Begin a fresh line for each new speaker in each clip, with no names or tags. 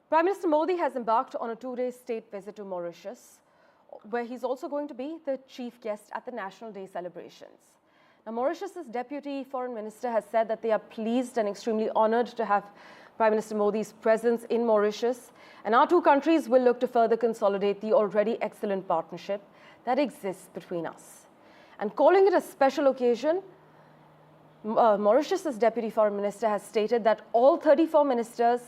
Prime Minister Modi has embarked on a two-day state visit to Mauritius, where he's also going to be the chief guest at the National Day celebrations. Now, Mauritius's Deputy Foreign Minister has said that they are pleased and extremely honored to have Prime Minister Modi's presence in Mauritius, and our two countries will look to further consolidate the already excellent partnership that exists between us. And calling it a special occasion, Mauritius's Deputy Foreign Minister has stated that all 34 ministers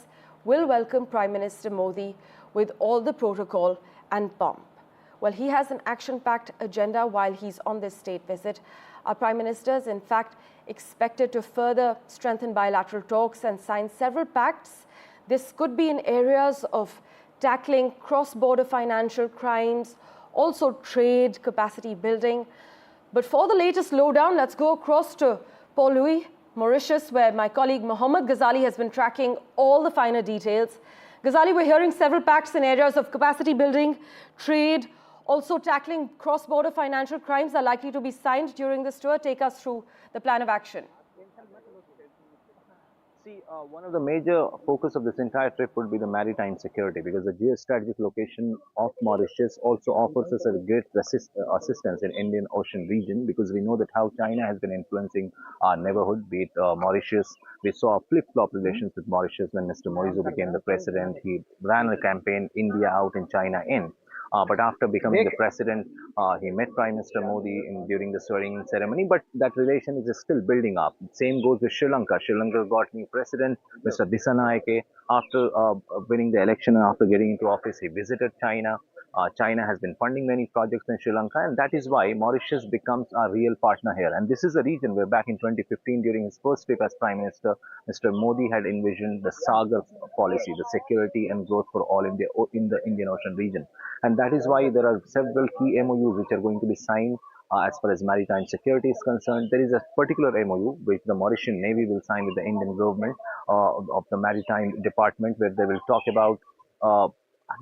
will welcome Prime Minister Modi with all the protocol and pomp. Well, he has an action-packed agenda while he's on this state visit. Our Prime Minister is, in fact, expected to further strengthen bilateral talks and sign several pacts. This could be in areas of tackling cross-border financial crimes, also trade, capacity building. But for the latest lowdown, let's go across to Port Louis, Mauritius, where my colleague Mohammed Ghazali has been tracking all the finer details. Ghazali, we're hearing several pacts in areas of capacity building, trade, also tackling cross-border financial crimes are likely to be signed during this tour. Take us through the plan of action.
See, one of the major focus of this entire trip would be the maritime security, because the geostrategic location of Mauritius also offers us a great assistance in Indian Ocean region, because we know that how China has been influencing our neighborhood, be it Mauritius. We saw flip-flop relations with Mauritius when Mr. Moizu became the president. He ran a campaign, India out and China in. But after becoming the president, he met Prime Minister Modi during the swearing-in ceremony, but that relation is still building up. Same goes with Sri Lanka. Sri Lanka got new president, Mr. Dissanayake. After winning the election and after getting into office, he visited China. China has been funding many projects in Sri Lanka, and that is why Mauritius becomes a real partner here. And this is a region where back in 2015, during his first trip as Prime Minister, Mr. Modi had envisioned the Sagar policy, the security and growth for all in the Indian Ocean region. And that is why there are several key MOUs which are going to be signed as far as maritime security is concerned. There is a particular MOU which the Mauritian Navy will sign with the Indian government of the Maritime Department, where they will talk about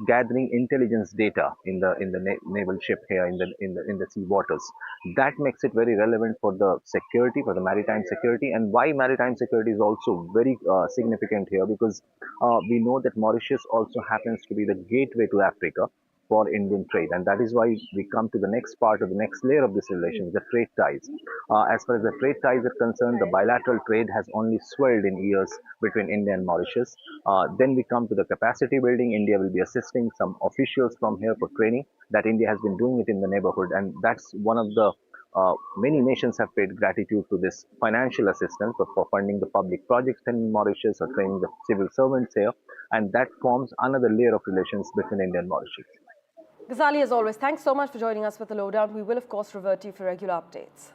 gathering intelligence data in the naval ship here in the sea waters. That makes it very relevant for the security, for the maritime security. And why maritime security is also very significant here, because we know that Mauritius also happens to be the gateway to Africa for Indian trade, and that is why we come to the next part of the next layer of this relation, the trade ties. As far as the trade ties are concerned, the bilateral trade has only swelled in years between India and Mauritius. Then we come to the capacity building. India will be assisting some officials from here for training. That India has been doing it in the neighborhood, and that's one of the many nations have paid gratitude to this financial assistance for funding the public projects in Mauritius or training the civil servants here, and that forms another layer of relations between India and Mauritius.
Ghazali, as always, thanks so much for joining us with the lowdown. We will, of course, revert to you for regular updates.